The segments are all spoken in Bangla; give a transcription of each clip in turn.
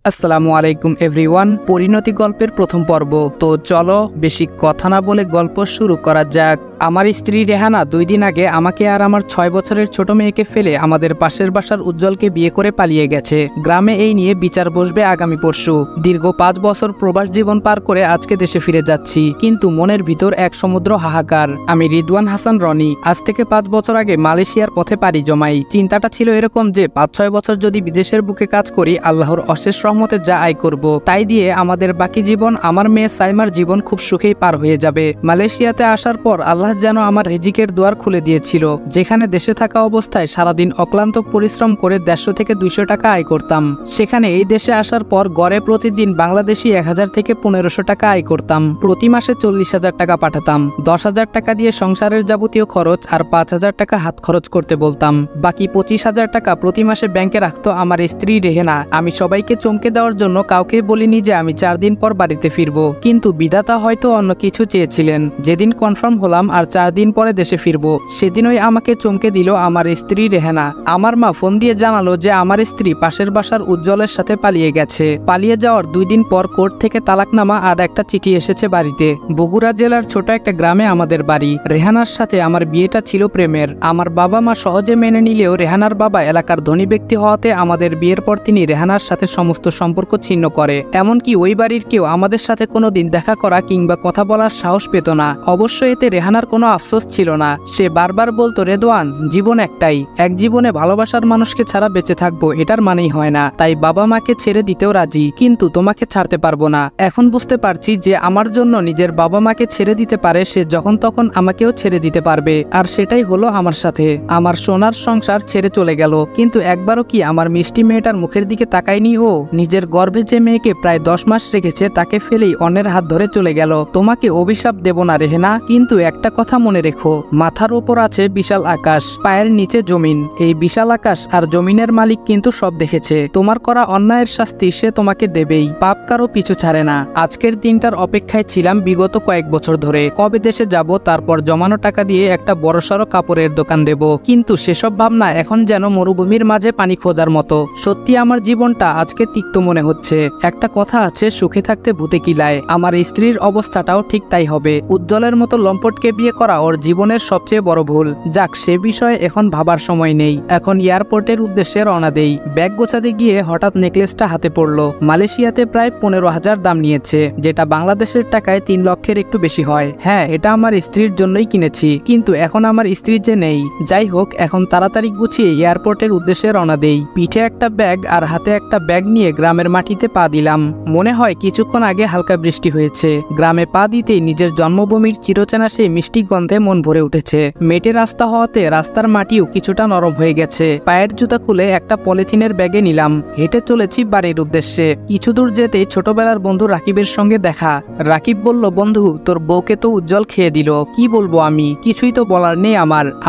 আসসালামু আলাইকুম এভরিওয়ান। পরিণতি গল্পের প্রথম পর্ব। তো চলো বেশি কথা না বলে গল্প শুরু করা যাক। আমার স্ত্রী রেহানা 2 দিন আগে আমাকে আর আমার 6 বছরের ছোট মেয়েকে ফেলে আমাদের পাশের বাসার উজ্জ্বলকে বিয়ে করে পালিয়ে গেছে। গ্রামে এই নিয়ে বিচার বসবে আগামী পরশু। দীর্ঘ 5 বছর প্রবাস জীবন পার করে আজকে দেশে ফিরে যাচ্ছি, কিন্তু মনের ভিতর এক সমুদ্র হাহাকার। আমি রিদওয়ান হাসান রনি। আজ থেকে 5 বছর আগে মালয়েশিয়ার পথে পাড়ি জমাই। চিন্তাটা ছিল এরকম যে 5-6 বছর যদি বিদেশের বুকে কাজ করি, আল্লাহর অশেষ রহমতে যা আয় করব তাই দিয়ে আমাদের বাকি জীবন, আমার মেয়ে সাইমার জীবন খুব সুখেই পার হয়ে যাবে। মালয়েশিয়াতে আসার পর আল্লাহ যেন আমার রিজিকের দুয়ার খুলে দিয়েছিল। যেখানে দেশে থাকা অবস্থায় সারাদিন অক্লান্ত পরিশ্রম করে 150 থেকে 200 টাকা আয় করতাম, সেখানে এই দেশে আসার পর গড়ে প্রতিদিন বাংলাদেশি 1000 থেকে 1500 টাকা আয় করতাম। প্রতি মাসে 40,000 টাকা পাঠাতাম। 10,000 টাকা দিয়ে সংসারের যাবতীয় খরচ আর 5,000 টাকা হাত খরচ করতে বলতাম। বাকি 25,000 টাকা প্রতি মাসে ব্যাংকে রাখতো আমার স্ত্রী রেহেনা। আমি সবাইকে চমকে দেওয়ার জন্য কাউকে বলিনি যে আমি 4 দিন পর বাড়িতে ফিরবো, কিন্তু বিধাতা হয়তো অন্য কিছু চেয়েছিলেন। যেদিন কনফার্ম হলাম আর 4 দিন পরে দেশে ফিরবো, সেদিনই আমাকে চমকে দিল আমার স্ত্রী রেহেনা। আমার মা ফোন দিয়ে জানালো যে আমার স্ত্রী পাশের বাসার উজ্জ্বলের সাথে পালিয়ে গেছে। পালিয়ে যাওয়ার 2 দিন পর কোর্ট থেকে তালাকনামা আর একটা চিঠি এসেছে বাড়িতে। বগুড়া জেলার ছোট একটা গ্রামে আমাদের বাড়ি। রেহানার সাথে আমার বিয়েটা ছিল প্রেমের। আমার বাবা মা সহজে মেনে নিলেও রেহানার বাবা এলাকার ধনী ব্যক্তি হওয়াতে আমাদের বিয়ের পর তিনি রেহানার সাথে সমস্ত সম্পর্ক ছিন্ন করে। এমনকি ওই বাড়ির কেউ আমাদের সাথে কোনোদিন দেখা করা কিংবা কথা বলার সাহস পেত না। অবশ্য এতে রেহানার কোনো আফসোস ছিল না। সে বারবার বলতো, রেদওয়ান, জীবন একটাই, এক জীবনে ভালোবাসার মানুষকে ছাড়া বেঁচে থাকবো এটার মানেই হয় না। তাই বাবা মাকে ছেড়ে দিতেও রাজি, কিন্তু তোমাকে ছাড়তে পারবো না। এখন বুঝতে পারছি যে আমার জন্য নিজের বাবা মাকে ছেড়ে দিতে পারে, সে যখন তখন আমাকেও ছেড়ে দিতে পারবে। আর সেটাই হলো আমার সাথে। আমার সোনার সংসার ছেড়ে চলে গেল, কিন্তু একবারও কি আমার মিষ্টি মেয়েটার মুখের দিকে তাকায়নি ও? নিজের গর্ভে যে মেয়েকে প্রায় 10 মাস রেখেছে তাকে ফেলেই অন্যের হাত ধরে চলে গেল। তোমাকে অভিশাপ দেব না রেহেনা, কিন্তু একটা কথা মনে রেখো, মাথার ওপর আছে বিশাল আকাশ, পায়ের নিচে জমিন। এই বিশাল আকাশ আর জমিনের মালিক কিন্তু সব দেখেছে। তোমার করা অন্যায়ের শাস্তি সে তোমাকে দেবেই। পাপ কারো পিছু ছাড়ে না। আজকের দিনটার অপেক্ষায় ছিলাম বিগত কয়েক বছর ধরে। কবে দেশে যাব, তারপর জমানো টাকা দিয়ে একটা বড়সড় কাপড়ের দোকান দেব। কিন্তু সেসব ভাবনা এখন যেন মরুভূমির মাঝে পানি খোঁজার মতো। সত্যি আমার জীবনটা আজকে তিক্ত মনে হচ্ছে। একটা কথা আছে, সুখে থাকতে ভূতে কিলায়। আমার স্ত্রীর অবস্থাটাও ঠিক তাই হবে। উজ্জ্বলের মতো লম্পটকে বিয়ে করা ওর জীবনের সবচেয়ে বড় ভুল। যাক, সে বিষয়ে এখন ভাবার সময় নেই। এখন এয়ারপোর্টের উদ্দেশ্যে রওনা দেই। ব্যাগ গোছাতে গিয়ে হঠাৎ নেকলেসটা হাতে পড়লো। মালয়েশিয়াতে প্রায় 15,000 দাম নিয়েছে, যেটা বাংলাদেশের টাকায় 3 লক্ষের একটু বেশি হয়। হ্যাঁ, এটা আমার স্ত্রীর জন্যই কিনেছি, কিন্তু এখন আমার স্ত্রী যে নেই। যাই হোক, এখন তাড়াতাড়ি গুছিয়ে এয়ারপোর্টের উদ্দেশ্যে রওনা দেই। পিঠে একটা ব্যাগ আর হাতে একটা ব্যাগ নিয়ে গ্রামের মাটিতে পা দিলাম। মনে হয় কিছুক্ষণ আগে হালকা বৃষ্টি হয়েছে। গ্রামে পা দিতেই নিজের জন্মভূমির চিরচেনা সেই মিষ্টি গন্ধে মন ভরে উঠেছে। মেটে রাস্তা হওয়াতে রাস্তার মাটিও কিছুটা নরম হয়ে গেছে। পায়ের জুতা খুলে একটা পলিথিনের ব্যাগে নিলাম। হেঁটে চলেছি বাড়ির উদ্দেশ্যে। কিছু দূর যেতেই ছোটবেলার বন্ধু রাকিবের সঙ্গে দেখা। রাকিব বলল, বন্ধু, তোর বউকে তো উজ্জ্বল খেয়ে দিল। কি বলবো আমি, কিছুই তো বলার নেই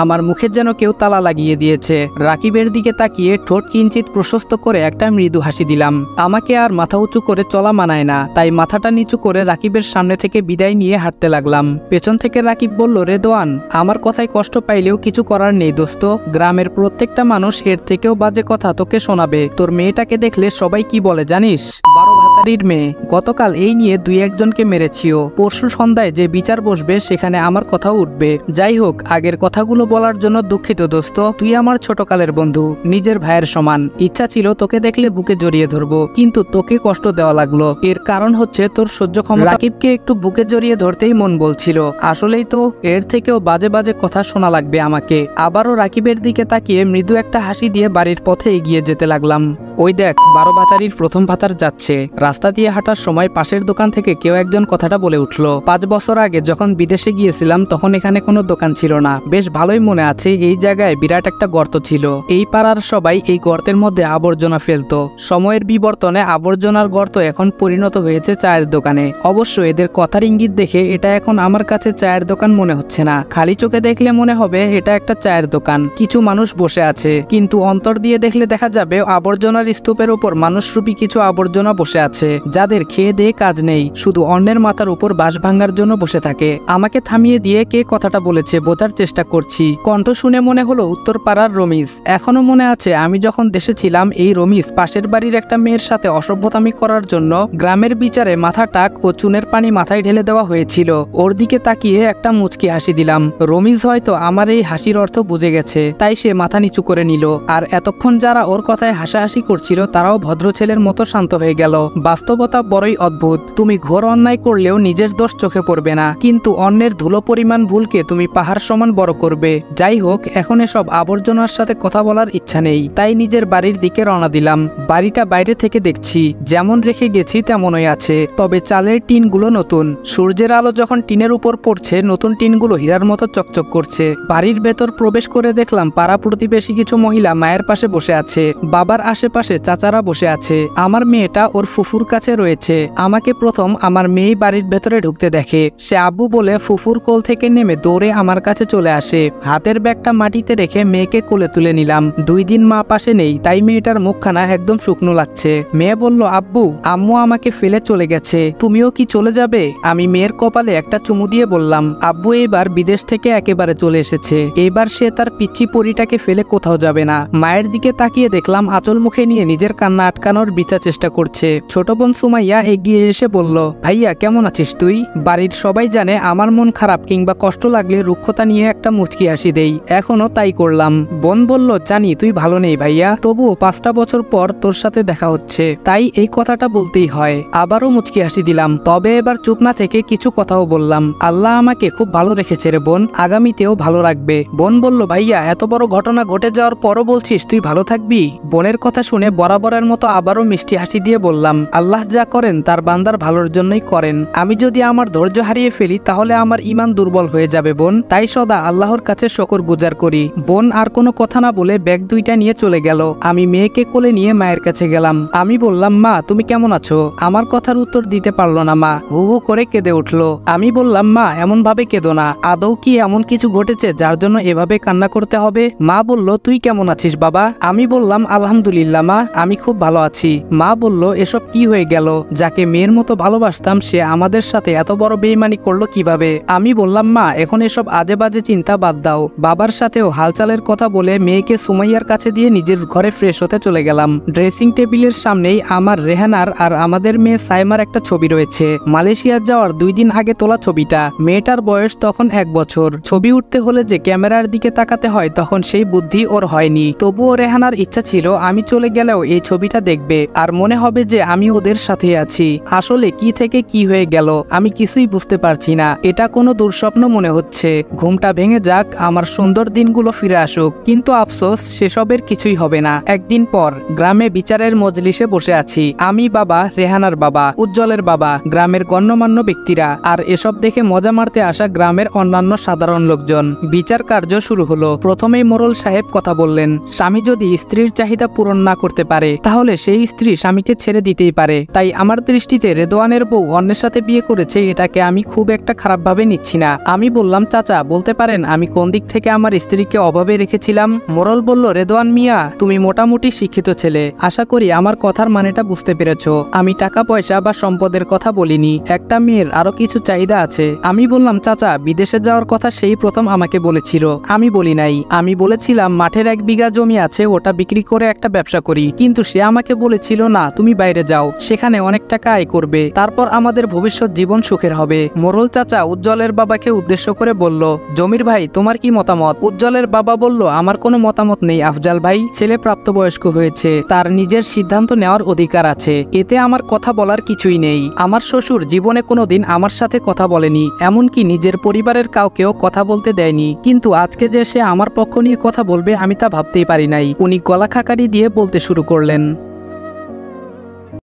আমার মুখে যেন কেউ তালা লাগিয়ে দিয়েছে। রাকিবের দিকে তাকিয়ে ঠোঁট কিঞ্চিত প্রশস্ত করে একটা মৃদু হাসি দিলাম। আমাকে আর মাথা উঁচু করে চলা মানায় না, তাই মাথাটা নিচু করে রাকিবের সামনে থেকে বিদায় নিয়ে হাঁটতে লাগলাম। পেছন থেকে রাকিব বলল, রেদওয়ান, আমার কথায় কষ্ট পাইলেও কিছু করার নেই দোস্ত। গ্রামের প্রত্যেকটা মানুষ এর থেকেও বাজে কথা তোকে শোনাবে। তোর মেয়েটাকে দেখলে সবাই কি বলে জানিস? 12 ভাতারির মেয়ে। গতকাল এই নিয়ে 2-1 জনকে মেরেছিও। পরশু সন্ধ্যায় যে বিচার বসবে সেখানে আমার কথাও উঠবে। যাই হোক, আগের কথাগুলো বলার জন্য দুঃখিত দোস্ত। তুই আমার ছোটকালের বন্ধু, নিজের ভাইয়ের সমান। ইচ্ছা ছিল তোকে দেখলে বুকে জড়িয়ে ধরবো, কিন্তু তোকে কষ্ট দেওয়া লাগলো। এর কারণ হচ্ছে তোর সহ্য ক্ষমতা। রাকিবকে একটু বুকে জড়িয়ে ধরতেই মন বলছিল। আসলেই তো এর থেকেও বাজে বাজে কথা শোনা লাগবে আমাকে। আবারও রাকিবের দিকে তাকিয়ে মৃদু একটা হাসি দিয়ে বাড়ির পথে এগিয়ে যেতে লাগলাম। ওই দেখ, 12 ভাতারির প্রথম ভাতার যাচ্ছে। রাস্তা দিয়ে হাঁটার সময় পাশের দোকান থেকে কেউ একজন কথাটা বলে উঠল। 5 বছর আগে যখন বিদেশে গিয়েছিলাম তখন এখানে কোনো দোকান ছিল না। বেশ ভালোই মনে আছে, এই জায়গায় বিরাট একটা গর্ত ছিল। এই পাড়ার সবাই এই গর্তের মধ্যে আবর্জনা ফেলতো। সময়ের বিবর্তনে আবর্জনার গর্ত এখন পরিণত হয়েছে চায়ের দোকানে। অবশ্য এদের কথার ইঙ্গিত দেখে এটা এখন আমার কাছে চায়ের দোকান মনে হচ্ছে না। খালি চোখে দেখলে মনে হবে এটা একটা চায়ের দোকান, কিছু মানুষ বসে আছে। কিন্তু অন্তর দিয়ে দেখলে দেখা যাবে আবর্জনার স্তূপের উপর মানুষরূপী কিছু আবর্জনা বসে আছে। আছে, যাদের খেয়ে দিয়ে কাজ নেই, শুধু অন্যের মাথার উপর বাঁশ ভাঙার জন্য বসে থাকে। আমাকে থামিয়ে দিয়ে কে কথাটা বলেছে বোঝার চেষ্টা করছি। কণ্ঠ শুনে মনে হলো উত্তরপাড়ার রমিজ। এখনো মনে আছে আমি যখন দেশে ছিলাম এই রমিজ পাশের বাড়ির একটা মেয়ের সাথে অসভ্যতামি করার জন্য গ্রামের বিচারে মাথা টাক ও চুনের পানি মাথায় ঢেলে দেওয়া হয়েছিল। ওর দিকে তাকিয়ে একটা মুচকি হাসি দিলাম। রমিজ হয়তো আমার এই হাসির অর্থ বুঝে গেছে, তাই সে মাথা নিচু করে নিল। আর এতক্ষণ যারা ওর কথায় হাসাহাসি করছিল তারাও ভদ্র ছেলের মতো শান্ত হয়ে গেল। বাস্তবতা বড়ই অদ্ভুত। তুমি ঘোর অন্যায় করলেও নিজের দোষ চোখে পড়বে না, কিন্তু অন্যের ধুলো পরিমাণ ভুলকে তুমি পাহাড় সমান বড় করবে। যাই হোক, এখন এসব আবর্জনার সাথে কথা বলার ইচ্ছা নেই, তাই নিজের বাড়ির দিকে রওনা দিলাম। বাড়িটা বাইরে থেকে দেখছি যেমন রেখে গেছি তেমনই আছে, তবে চালের টিনগুলো নতুন। সূর্যের আলো যখন টিনের উপর পড়ছে নতুন টিনগুলো হীরার মতো চকচক করছে। বাড়ির ভেতর প্রবেশ করে দেখলাম পাড়া প্রতিবেশী কিছু মহিলা মায়ের পাশে বসে আছে, বাবার আশেপাশে চাচারা বসে আছে। আমার মেয়েটা ওর ফুফুর কাছে রয়েছে। আমাকে প্রথম আমার মেয়ে বাড়ির ভেতরে ঢুকতে দেখে, সে আব্বু বলে ফুফুর কোল থেকে নেমে দৌড়ে আমার কাছে চলে আসে। হাতের ব্যাগটা মাটিতে রেখে মেয়েকে কোলে তুলে নিলাম। 2 দিন মা পাশে নেই, তাই মেয়েটার মুখখানা একদম শুকনো লাগছে। মেয়ে বলল, আব্বু, আম্মু আমাকে ফেলে চলে গেছে, তুমিও কি চলে যাবে? আমি মেয়ের কপালে একটা চুমু দিয়ে বললাম, আব্বু এবার বিদেশ থেকে একেবারে চলে এসেছে, এবার সে তার পিচ্চি পরিটাকে ফেলে কোথাও যাবে না। মায়ের দিকে তাকিয়ে দেখলাম আঁচল মুখে নিয়ে নিজের কান্না আটকানোর বিচার চেষ্টা করছে। ছোট বোন সুমাইয়া এগিয়ে এসে বলল, ভাইয়া কেমন আছিস তুই? বাড়ির সবাই জানে আমার মন খারাপ কিংবা কষ্ট লাগলে রুক্ষতা নিয়ে একটা মুচকি হাসি দেই, এখনো তাই করলাম। বোন বলল, জানি তুই ভালো নেই ভাইয়া, তবুও 5টা বছর পর তোর সাথে দেখা হচ্ছে, তাই এই কথাটা বলতেই হয়। আবারও মুচকি হাসি দিলাম, তবে এবার চুপ না থেকে কিছু কথাও বললাম। আল্লাহ আমাকে খুব ভালো রেখেছে রে বোন, আগামীতেও ভালো রাখবে। বোন বলল, ভাইয়া এত বড় ঘটনা ঘটে যাওয়ার পরও বলছিস তুই ভালো থাকবি? বোনের কথা শুনে বরাবরের মতো আবারও মিষ্টি হাসি দিয়ে বললাম, আল্লাহ যা করেন তার বান্দার ভালোর জন্যই করেন। আমি যদি আমার ধৈর্য হারিয়ে ফেলি তাহলে আমার ঈমান দুর্বল হয়ে যাবে বোন, তাই সদা আল্লাহর কাছে শুকর গুজার করি। বোন আর কোনো কথা না বলে ব্যাগ 2টা নিয়ে চলে গেল। আমি মেয়েকে কোলে নিয়ে মায়ের কাছে গেলাম। আমি বললাম, মা তুমি কেমন আছো? আমার কথার উত্তর দিতে পারলো না মা, হু হু করে কেঁদে উঠলো। আমি বললাম, মা এমন ভাবে কেঁদো না, আদৌ কি এমন কিছু ঘটেছে যার জন্য এভাবে কান্না করতে হবে? মা বলল, তুই কেমন আছিস বাবা? আমি বললাম, আলহামদুলিল্লাহ মা, আমি খুব ভালো আছি। মা বলল, এসব কি হয়ে গেল? যাকে মেয়ের মতো ভালোবাসতাম সে আমাদের সাথে এত বড় বেইমানি করলো কিভাবে? আমি বললাম, মা এখন এসব আজে বাজে চিন্তা বাদ দাও। বাবার সাথেও হালচালের কথা বলে মেয়েকে সুমাইয়ার কাছে দিয়ে নিজের ঘরে ফ্রেশ হতে চলে গেলাম। ড্রেসিং টেবিলের সামনেই আমার রেহানার আর আমাদের মেয়ে সাইমার একটা ছবি রয়েছে, মালয়েশিয়া যাওয়ার 2 দিন আগে তোলা ছবিটা। মেয়েটার বয়স তখন 1 বছর। ছবি উঠতে হলে যে ক্যামেরার দিকে তাকাতে হয় তখন সেই বুদ্ধি ওর হয়নি। তবুও রেহানার ইচ্ছা ছিল আমি চলে গেলেও এই ছবিটা দেখবে আর মনে হবে যে আমি ওদের সাথে আছি। আসলে কি থেকে কি হয়ে গেল আমি কিছুই বুঝতে পারছি না, এটা কোনো দুঃস্বপ্ন মনে হচ্ছে। ঘুমটা ভেঙে যাক, আমার সুন্দর দিনগুলো ফিরে আসুক, কিন্তু আফসোস সেসবের কিছুই হবে না। একদিন পর গ্রামে বিচারের মজলিসে বসে আছি, আমি, বাবা, রেহানার বাবা, উজ্জ্বলের বাবা, গ্রামের গণ্যমান্য ব্যক্তিরা আর এসব দেখে মজা মারতে আসা গ্রামের অন্যান্য সাধারণ লোকজন। বিচার কার্য শুরু হলো। প্রথমেই মোড়ল সাহেব কথা বললেন, স্বামী যদি স্ত্রীর চাহিদা পূরণ না করতে পারে তাহলে সেই স্ত্রী স্বামীকে ছেড়ে দিতেই পারে। তাই আমার দৃষ্টিতে রেদওয়ানের বউ অন্যের সাথে বিয়ে করেছে এটাকে আমি খুব একটা খারাপভাবে নিচ্ছি না। আমি বললাম, চাচা বলতে পারেন আমি কোন দিক থেকে আমার স্ত্রীকে অভাবে রেখেছিলাম? মোড়ল বলল, রেদওয়ান মিয়া তুমি মোটামুটি শিক্ষিত ছেলে, আশা করি আমার কথার মানেটা বুঝতে পেরেছ। আমি টাকা পয়সা বা সম্পদের কথা বলিনি, একটা মেয়ের আরো কিছু চাহিদা আছে। আমি বললাম, চাচা বিদেশে যাওয়ার কথা সেই প্রথম আমাকে বলেছিল, আমি বলি নাই। আমি বলেছিলাম মাঠের 1 বিঘা জমি আছে, ওটা বিক্রি করে একটা ব্যবসা করি, কিন্তু সে আমাকে বলেছিল না তুমি বাইরে যাও, সেখানে অনেক টাকা আয় করবে, তারপর আমাদের ভবিষ্যৎ জীবন সুখের হবে। মোড়ল চাচা উজ্জ্বলের বাবাকে উদ্দেশ্য করে বলল, জমির ভাই তোমার কি মতামত? উজ্জ্বলের বাবা বলল, আমার কোনো মতামত নেই আফজাল ভাই, ছেলে প্রাপ্তবয়স্ক হয়েছে, তার নিজের সিদ্ধান্ত নেওয়ার অধিকার আছে, এতে আমার কথা বলার কিছুই নেই। আমার শ্বশুর জীবনে কোনোদিন আমার সাথে কথা বলেনি, এমনকি নিজের পরিবারের কাউকেও কথা বলতে দেয়নি, কিন্তু আজকে যে সে আমার পক্ষ নিয়ে কথা বলবে আমি তা ভাবতেই পারি নাই। উনি গলা খাকারি দিয়ে বলতে শুরু করলেন,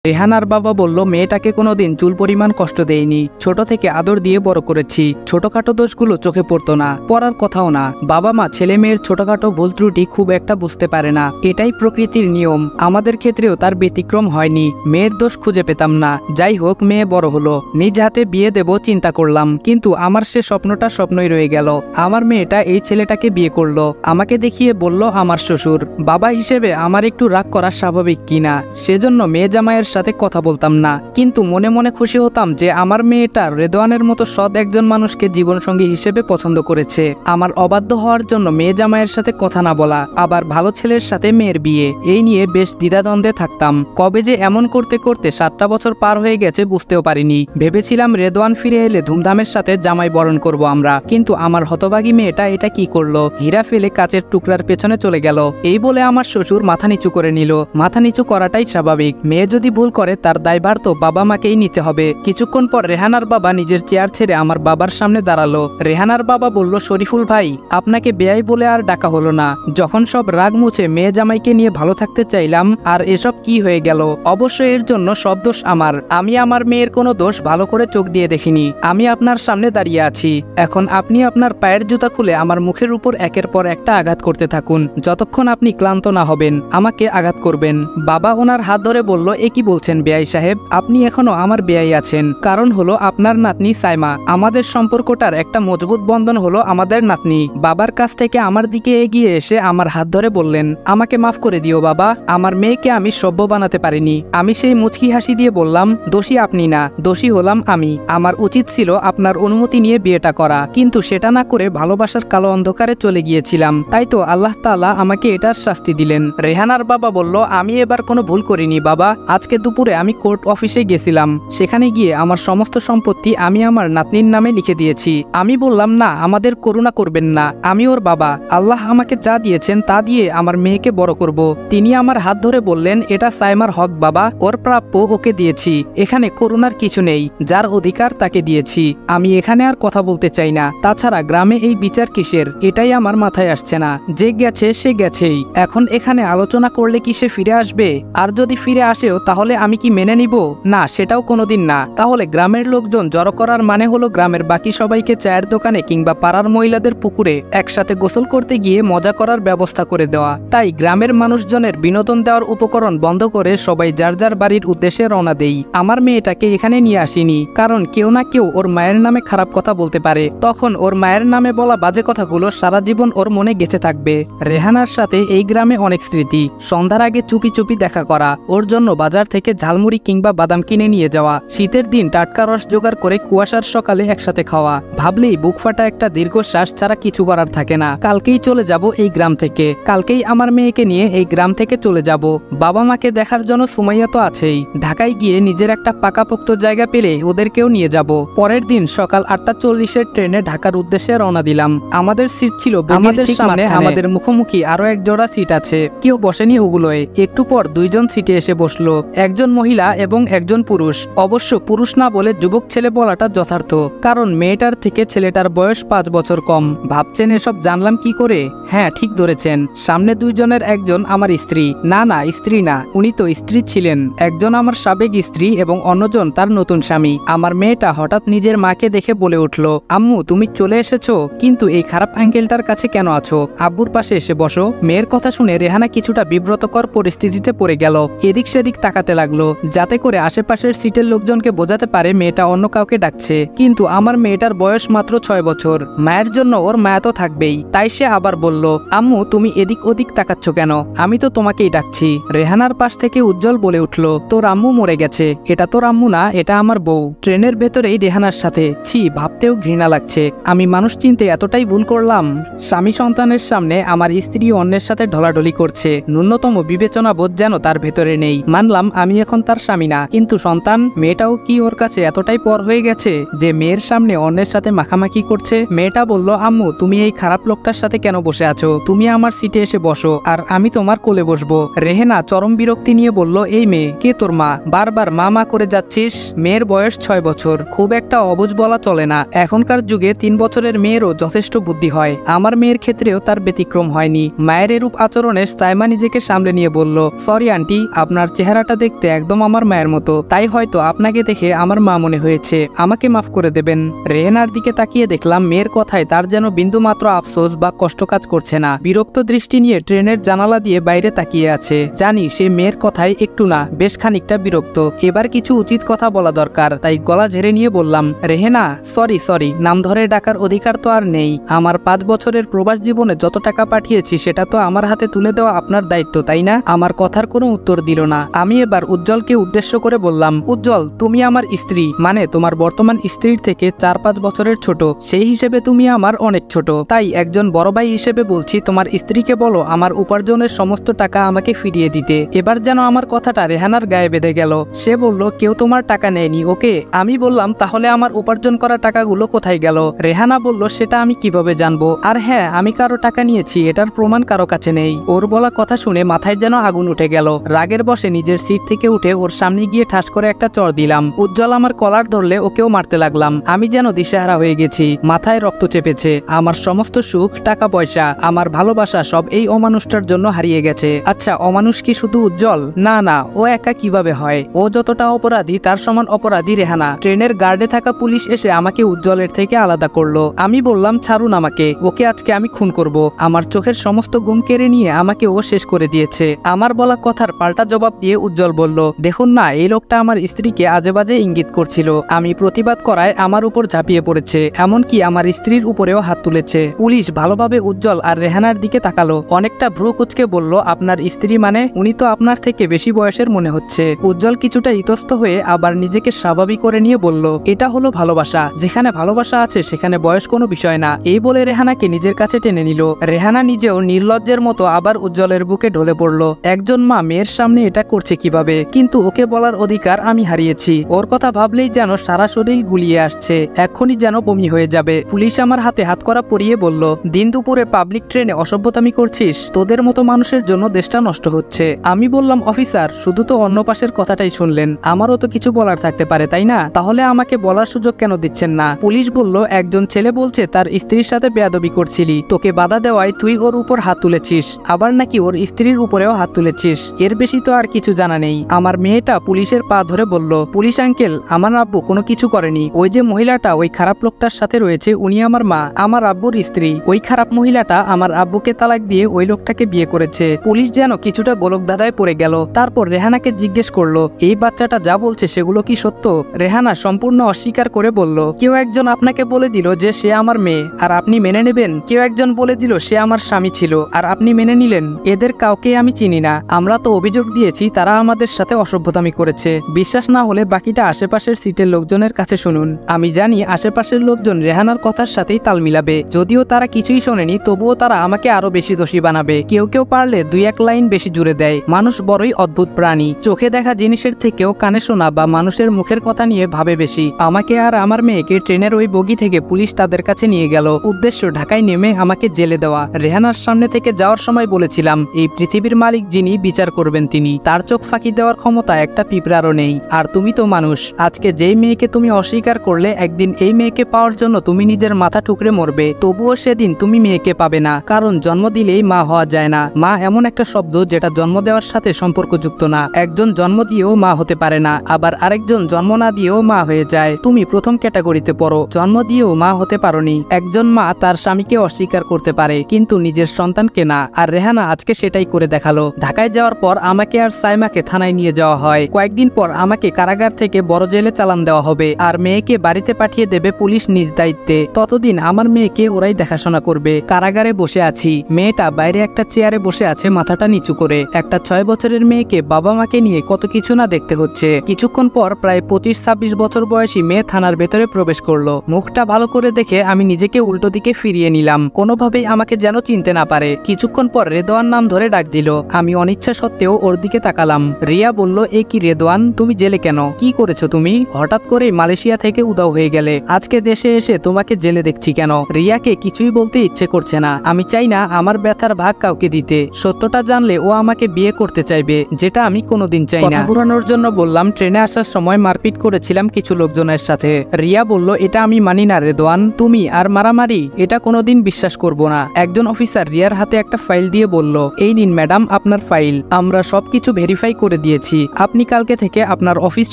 রেহানার বাবা বলল, মেয়েটাকে কোনোদিন চুল পরিমাণ কষ্ট দেয়নি, ছোট থেকে আদর দিয়ে বড় করেছি, ছোটখাটো দোষগুলো চোখে পড়তো না, পড়ার কথাও না। বাবা মা ছেলে মেয়ের ছোটখাটো ভুল ত্রুটি খুব একটা বুঝতে পারে না, এটাই প্রকৃতির নিয়ম। আমাদের ক্ষেত্রেও তার ব্যতিক্রম হয়নি, মেয়ের দোষ খুঁজে পেতাম না। যাই হোক, মেয়ে বড় হলো, নিজ হাতে বিয়ে দেব চিন্তা করলাম, কিন্তু আমার সে স্বপ্নটা স্বপ্নই রয়ে গেল। আমার মেয়েটা এই ছেলেটাকে বিয়ে করলো, আমাকে দেখিয়ে বলল আমার শ্বশুর। বাবা হিসেবে আমার একটু রাগ করা স্বাভাবিক কিনা, সেজন্য মেয়ে জামাইয়ের সাথে কথা বলতাম না, কিন্তু মনে মনে খুশি হতাম যে আমার মেয়েটা রেদওয়ানের মতো সৎ একজন মানুষকে জীবনসঙ্গী হিসেবে পছন্দ করেছে। আমার অবাধ্য হওয়ার জন্য মেয়ে জামাইয়ের সাথে কথা না বলা, আবার ভালো ছেলের সাথে মেয়ের বিয়ে, এই নিয়ে বেশ দ্বিধাদ্বন্দ্বে থাকতাম। কবে যে এমন করতে করতে 7টা বছর পার হয়ে গেছে বুঝতেও পারিনি। ভেবেছিলাম রেদওয়ান ফিরে এলে ধুমধামের সাথে জামাই বরণ করব আমরা, কিন্তু আমার হতভাগী মেয়েটা এটা কি করলো, হীরা ফেলে কাচের টুকরার পেছনে চলে গেল। এই বলে আমার শ্বশুর মাথা নিচু করে নিল। মাথা নিচু করাটাই স্বাভাবিক, মেয়ে যদি ভুল করে তার দায়ভার তো বাবা মাকেই নিতে হবে। কিছুক্ষণ পর রেহানার বাবা নিজের চেয়ার ছেড়ে আমার বাবার সামনে দাঁড়ালো। রেহানার বাবা বলল, শরীফুল ভাই, আপনাকে বেয়াই বলে আর ডাকা হলো না। যখন সব রাগ মুছে মেয়ে জামাইকে নিয়ে ভালো থাকতে চাইলাম, আর এসব কি হয়ে গেল? অবশ্য এর জন্য সব দোষ আমার। আমি আমার মেয়ের কোনো দোষ ভালো করে চোখ দিয়ে দেখিনি। আমি আপনার সামনে দাঁড়িয়ে আছি, এখন আপনি আপনার পায়ের জুতা খুলে আমার মুখের উপর একের পর একটা আঘাত করতে থাকুন। যতক্ষণ আপনি ক্লান্ত না হবেন আমাকে আঘাত করবেন। বাবা ওনার হাত ধরে বলল, এ কি বলছেন বেয়াই সাহেব, আপনি এখনো আমার বেয়াই আছেন। কারণ হলো আপনার নাতনি সাইমা। আমাদের সম্পর্কটার একটা মজবুত বন্ধন হলো আমাদের নাতনি। বাবার কাছ থেকে আমার দিকে এগিয়ে এসে আমার হাত ধরে বললেন, আমাকে মাফ করে দিও বাবা, আমার মেয়েকে আমি সভ্য বানাতে পারিনি। আমি সেই মুচকি হাসি দিয়ে বললাম, দোষী আপনি না, দোষী হলাম আমি। আমার উচিত ছিল আপনার অনুমতি নিয়ে বিয়েটা করা, কিন্তু সেটা না করে ভালোবাসার কালো অন্ধকারে চলে গিয়েছিলাম। তাই তো আল্লাহ তাআলা আমাকে এটার শাস্তি দিলেন। রেহানার বাবা বলল, আমি এবার কোনো ভুল করিনি বাবা। আজকে দুপুরে আমি কোর্ট অফিসে গেছিলাম, সেখানে গিয়ে আমার সমস্ত সম্পত্তি আমি আমার নাতনির নামে লিখে দিয়েছি। আমি বললাম, না, আমাদের করুণা করবেন না, আমি ওর বাবা, আল্লাহ আমাকে যা দিয়েছেন তা দিয়ে আমার মেয়েকে বড় করব। তিনি আমার হাত ধরে বললেন, এটা সাইমার হক বাবা, ওর প্রাপ্য ওকে দিয়েছি, এখানে করুণার কিছু নেই, যার অধিকার তাকে দিয়েছি। আমি এখানে আর কথা বলতে চাই না। তাছাড়া গ্রামে এই বিচার কিসের, এটাই আমার মাথায় আসছে না। যে গেছে সে গেছেই, এখন এখানে আলোচনা করলে কি সে ফিরে আসবে? আর যদি ফিরে আসেও তাহলে আমি কি মেনে নিব? না, সেটাও কোনোদিন না। তাহলে গ্রামের লোকজন জড়ো করার মানে হলো গ্রামের বাকি সবাইকে চায়ের দোকানে কিংবা পাড়ার মহিলাদের পুকুরে একসাথে গোসল করতে গিয়ে মজা করার ব্যবস্থা করে দেওয়া। তাই গ্রামের মানুষজনের বিনোদন দেওয়ার উপকরণ বন্ধ করে সবাই যার যার বাড়ির উদ্দেশ্যে রওনা দেই। আমার মেয়েটাকে এখানে নিয়ে আসিনি, কারণ কেউ না কেউ ওর মায়ের নামে খারাপ কথা বলতে পারে, তখন ওর মায়ের নামে বলা বাজে কথাগুলো সারা জীবন ওর মনে গেঁথে থাকবে। রেহানার সাথে এই গ্রামে অনেক স্মৃতি। সন্ধ্যার আগে চুপি চুপি দেখা করা, ওর জন্য বাজার থেকে ঝালমুড়ি কিংবা বাদাম কিনে নিয়ে যাওয়া, শীতের দিন টাটকা রস জোগাড় করে কুয়াশার সকালে একসাথে খাওয়া। ভাবলেই বুক ফাটা একটা দীর্ঘশ্বাস ছাড়া কিছু করার থাকে না। কালকেই চলে যাব এই গ্রাম থেকে, কালকেই আমার মেয়েকে নিয়ে এই গ্রাম থেকে চলে যাব। বাবা মাকে দেখার জন্য সুমাইয়া তো আছেই। ঢাকায় গিয়ে নিজের একটা পাকাপোক্ত জায়গা পেলে ওদেরকেও নিয়ে যাব। পরের দিন সকাল 8:40-এর ট্রেনে ঢাকার উদ্দেশ্যে রওনা দিলাম। আমাদের সিট ছিল আমাদের সামনে, আমাদের মুখোমুখি আরো এক জোড়া সিট আছে, কেউ বসেনি ওগুলোয়। একটু পর দুইজন সিটে এসে বসলো, একজন মহিলা এবং একজন পুরুষ। অবশ্য পুরুষ না বলে যুবক ছেলে বলাটা যথার্থ, কারণ মেয়েটার থেকে ছেলেটার বয়স 5 বছর কম। ভাবছেন এসব জানলাম কি করে? হ্যাঁ, ঠিক ধরেছেন, সামনে দুইজনের একজন আমার স্ত্রী। না না, স্ত্রী না, উনি তো স্ত্রী ছিলেন। একজন আমার সাবেক স্ত্রী এবং অন্যজন তার নতুন স্বামী। আমার মেয়েটা হঠাৎ নিজের মাকে দেখে বলে উঠল, আম্মু তুমি চলে এসেছো, কিন্তু এই খারাপ আঙ্কেলটার কাছে কেন আছো? আব্বুর পাশে এসে বসো। মেয়ের কথা শুনে রেহানা কিছুটা বিব্রতকর পরিস্থিতিতে পড়ে গেল। এদিক সেদিক তাকাতে লাগলো, যাতে করে আশেপাশের সিটের লোকজনকে বোঝাতে পারে মেয়েটা অন্য কাউকে ডাকছে। কিন্তু আমার মেয়েটার বয়স মাত্র 6 বছর। মায়ের জন্য ওর মায়া তো থাকবেই। তাই সে আবার বলল, আম্মু তুমি এদিক ওদিক তাকাচ্ছ কেন? আমি তো তোমাকেই ডাকছি। রেহানার পাশ থেকে উজ্জ্বল বলে উঠল, তোর আম্মু মরে গেছে। এটা তোর আম্মু না, এটা আমার বউ। ট্রেনের ভেতরেই রেহানার সাথে, ছি, ভাবতেও ঘৃণা লাগছে। আমি মানুষ চিনতে এতটাই ভুল করলাম। স্বামী সন্তানের সামনে আমার স্ত্রী অন্যের সাথে ঢলাঢলি করছে, ন্যূনতম বিবেচনা বোধ যেন তার ভেতরে নেই। মানলাম আমি এখন তার স্বামী না, কিন্তু সন্তান, মেয়েটাও কি ওর কাছে এতটাই পর হয়ে গেছে যে মেয়ের সামনে অন্যের সাথে মাখামাখি করছে? মেয়েটা বলল, আম্মু তুমি এই খারাপ লোকটার সাথে কেন বসে আছো? তুমি আমার সিটে এসে বসো, আর আমি তোমার কোলে বসবো। রেহেনা চরম বিরক্তি নিয়ে বলল, এই মেয়ে, কে তোর মা? বারবার মা মা করে যাচ্ছিস। মেয়ের বয়স 6 বছর, খুব একটা অবুঝ বলা চলে না। এখনকার যুগে 3 বছরের মেয়েরও যথেষ্ট বুদ্ধি হয়। আমার মেয়ের ক্ষেত্রেও তার ব্যতিক্রম হয়নি। মায়ের এরূপ আচরণে সাইমা নিজেকে সামলে নিয়ে বলল, সরি আন্টি, আপনার চেহারাটা দেখতে একদম আমার মায়ের মতো, তাই হয়তো আপনাকে দেখে আমার মা মনে হয়েছে, আমাকে মাফ করে দেবেন। রেহেনার দিকে তাকিয়ে দেখলাম মেয়ের কথায় তার যেন বিন্দুমাত্র আফসোস বা কষ্ট কাজ করছে না। বিরক্ত দৃষ্টি নিয়ে ট্রেনের জানালা দিয়ে বাইরে তাকিয়ে আছে। জানি সে মেয়ের কথায় একটু না, বেশ খানিকটা বিরক্ত। এবার কিছু উচিত কথা বলা দরকার, তাই গলা ঝেড়ে নিয়ে বললাম, রেহেনা, সরি, নাম ধরে ডাকার অধিকার তো আর নেই। আমার 5 বছরের প্রবাস জীবনে যত টাকা পাঠিয়েছি সেটা তো আমার হাতে তুলে দেওয়া আপনার দায়িত্ব, তাই না? আমার কথার কোনো উত্তর দিল না। আমি এবার আর উজ্জ্বলকে উদ্দেশ্য করে বললাম, উজ্জ্বল তুমি আমার স্ত্রী, মানে তোমার বর্তমান স্ত্রীর থেকে 4-5 বছরের ছোট, সেই হিসেবে তুমি আমার অনেক ছোট। তাই একজন বড় ভাই হিসেবে বলছি, তোমার স্ত্রীকে বলো আমার উপার্জনের সমস্ত টাকা আমাকে ফিরিয়ে দিতে। এবার যেন আমার কথাটা রেহানার গায়ে বেঁধে গেল। সে বলল, কেউ তোমার টাকা নেয়নি। ওকে। আমি বললাম, তাহলে আমার উপার্জন করা টাকাগুলো কোথায় গেল? রেহানা বলল, সেটা আমি কিভাবে জানবো? আর হ্যাঁ, আমি কারো টাকা নিয়েছি এটার প্রমাণ কারো কাছে নেই। ওর বলা কথা শুনে মাথায় যেন আগুন উঠে গেল। রাগের বশে নিজের সিট থেকে উঠে ওর সামনে গিয়ে ঠাস করে একটা চড় দিলাম। উজ্জ্বল আমার কলার ধরলে ওকেও মারতে লাগলাম। আমি যেন দিশেহারা হয়ে গেছি, মাথায় রক্ত চেপেছে। আমার সমস্ত সুখ, টাকা পয়সা, আমার ভালোবাসা সব এই অমানুষটার জন্য হারিয়ে গেছে। আচ্ছা, অমানুষ কি শুধু উজ্জ্বল? না না, ও একা কিভাবে হয়? ও যতটা অপরাধী তার সমান অপরাধী রেহানা। ট্রেনের গার্ডে থাকা পুলিশ এসে আমাকে উজ্জ্বলের থেকে আলাদা করলো। আমি বললাম, ছাড়ুন আমাকে, ওকে আজকে আমি খুন করব। আমার চোখের সমস্ত ঘুম কেড়ে নিয়ে আমাকে ও শেষ করে দিয়েছে। আমার বলা কথার পাল্টা জবাব দিয়ে উজ্জ্বল বলল, দেখুন না, এই লোকটা আমার স্ত্রীকে আজে বাজে ইঙ্গিত করছিল। আমি প্রতিবাদ করায় আমার উপর ঝাঁপিয়ে পড়েছে, এমনকি আমার স্ত্রীর উপরেও হাত তুলেছে। পুলিশ ভালোভাবে উজ্জ্বল আর রেহানার দিকে তাকালো, অনেকটা ভ্রু কুঁচকে বলল, আপনার স্ত্রী মানে? উনি তো আপনার থেকে বেশি বয়সের মনে হচ্ছে। উজ্জ্বল কিছুটা ইতস্ত হয়ে আবার নিজেকে স্বাভাবিক করে নিয়ে বলল, এটা হলো ভালোবাসা। যেখানে ভালোবাসা আছে সেখানে বয়স কোনো বিষয় না। এই বলে রেহানাকে নিজের কাছে টেনে নিল। রেহানা নিজেও নির্লজ্জের মতো আবার উজ্জ্বলের বুকে ঢলে পড়ল। একজন মা মেয়ের সামনে এটা করছে কিভাবে? কিন্তু ওকে বলার অধিকার আমি হারিয়েছি। ওর কথা ভাবলেই যেন সারা শরীর গুলিয়ে আসছে, এক্ষুনি যেন বমি হয়ে যাবে। পুলিশ আমার হাতে হাতকড়া পরিয়ে বলল, দিন দুপুরে পাবলিক ট্রেনে অসভ্যতামি করছিস? তোদের মতো মানুষের জন্য দেশটা নষ্ট হচ্ছে। আমি বললাম, অফিসার, শুধু তো অন্য পাশের কথাটাই শুনলেন, আমারও তো কিছু বলার থাকতে পারে, তাই না? তাহলে আমাকে বলার সুযোগ কেন দিচ্ছেন না? পুলিশ বলল, একজন ছেলে বলছে তার স্ত্রীর সাথে বেয়াদবি করছিলি, তোকে বাধা দেওয়ায় তুই ওর উপর হাত তুলেছিস, আবার নাকি ওর স্ত্রীর উপরেও হাত তুলেছিস। এর বেশি তো আর কিছু জানা নেই। আমার মেয়েটা পুলিশের পা ধরে বলল, পুলিশ আঙ্কেল, আমার আব্বু কোনো কিছু করেনি। ওই যে মহিলাটা ওই খারাপ লোকটার সাথে রয়েছে, উনি আমার মা, আমার আব্বুর স্ত্রী। ওই খারাপ মহিলাটা আমার আব্বুকে তালাক দিয়ে ওই লোকটাকে বিয়ে করেছে। পুলিশ যেন কিছুটা গোলক ধাঁধায় পড়ে গেল। তারপর রেহানাকে জিজ্ঞেস করলো, এই বাচ্চাটা যা বলছে সেগুলো কি সত্য? রেহানা সম্পূর্ণ অস্বীকার করে বলল, কেউ একজন আপনাকে বলে দিল যে সে আমার মেয়ে, আর আপনি মেনে নেবেন? কেউ একজন বলে দিল সে আমার স্বামী ছিল, আর আপনি মেনে নিলেন? এদের কাউকে আমি চিনি না। আমরা তো অভিযোগ দিয়েছি তারা আমাদের সাথে অসভ্যতামি করেছে। বিশ্বাস না হলে বাকিটা আশেপাশের সিটের লোকজনের কাছে শুনুন। আমি জানি আশেপাশের লোকজন রেহানার কথার সাথেই তাল মিলাবে। যদিও তারা কিছুই শোনেনি, তবুও তারা আমাকে আরো বেশি দোষী বানাবে। কেউ কেউ পারলে 2-1 লাইন বেশি জুড়ে দেয়। মানুষ বড়ই অদ্ভুত প্রাণী। চোখে দেখা জিনিসের থেকেও কানে শোনা বা মানুষের মুখের কথা নিয়ে ভাবে বেশি। আমাকে আর আমার মেয়েকে ট্রেনের ওই বগি থেকে পুলিশ তাদের কাছে নিয়ে গেল। উদ্দেশ্য ঢাকায় নেমে আমাকে জেলে দেওয়া। রেহানার সামনে থেকে যাওয়ার সময় বলেছিলাম, এই পৃথিবীর মালিক যিনি বিচার করবেন তিনি, তার চোখ ফাঁকি দেওয়ার ক্ষমতা একটা পিঁপড়ারও নেই। আর তুমি তো মানুষ। আজকে যেই মেয়েকে তুমি অস্বীকার করলে, একদিন এই মেয়েকে পাওয়ার জন্য তুমি নিজের মাথা ঠুকরে মরবে। তবুও সেদিন তুমি মেয়েকে পাবে না, কারণ জন্ম দিলেই মা হওয়া যায় না। মা এমন একটা শব্দ যেটা জন্ম দেওয়ার সাথে সম্পর্কযুক্ত না। একজন জন্ম দিয়েও মা হতে পারে না, আবার আরেকজন জন্ম না দিয়েও মা হয়ে যায়। তুমি প্রথম ক্যাটাগরিতে পড়ো, জন্ম দিয়েও মা হতে পারোনি। একজন মা তার স্বামীকে অস্বীকার করতে পারে, কিন্তু নিজের সন্তানকে না। আর রেহানা আজকে সেটাই করে দেখালো। ঢাকায় যাওয়ার পর আমাকে আর সাইমাকে থানায় নিয়ে যাওয়া হয়। কয়েকদিন পর আমাকে কারাগার থেকে বড় জেলে চালান দেওয়া হবে, আর মেয়েকে বাড়িতে পাঠিয়ে দেবে পুলিশ নিজ দায়িত্বে। ততদিন আমার মেয়েকে ওরাই দেখাশোনা করবে। কারাগারে বসে আছি, মেয়েটা বাইরে একটা চেয়ারে বসে আছে মাথাটা নিচু করে। একটা 6 বছরের মেয়েকে বাবা মাকে নিয়ে কত কিছু না দেখতে হচ্ছে। কিছুক্ষণ পর প্রায় 25-26 বছর বয়সী মেয়ে থানার ভেতরে প্রবেশ করলো। মুখটা ভালো করে দেখে আমি নিজেকে উল্টো দিকে ফিরিয়ে নিলাম, কোনোভাবেই আমাকে যেন চিনতে না পারে। কিছুক্ষণ পর রেদোয়ান নাম ধরে ডাক দিল। আমি অনিচ্ছা সত্ত্বেও ওর দিকে তাকালাম। রিয়া বলল, এ কি রেদোয়ান, তুমি জেলে কেন? কি করেছো তুমি? হঠাৎ করে মালয়েশিয়া থেকে উধাও হয়ে গেলে, আজকে দেশে এসে তোমাকে জেলে দেখছি কেন? রিয়াকে কিছুই বলতে ইচ্ছে করছে না। আমি চাই না আমার ব্যথার ভাগ কাউকে দিতে। সত্যটা জানলে ও আমাকে বিয়ে করতে চাইবে, যেটা আমি কোনোদিন চাই না। ঘুরানোর জন্য বললাম, ট্রেনে আসার সময় মারপিট করেছিলাম কিছু লোকজনের সাথে। রিয়া বলল, এটা আমি মানি না রেদোয়ান, তুমি আর মারামারি, এটা কোনোদিন বিশ্বাস করব না। একজন অফিসার রিয়ার হাতে একটা ফাইল দিয়ে বলল, এই নিন ম্যাডাম আপনার ফাইল, আমরা সবকিছু ভেরিফাই করে দিয়েছি, আপনি কালকে থেকে আপনার অফিস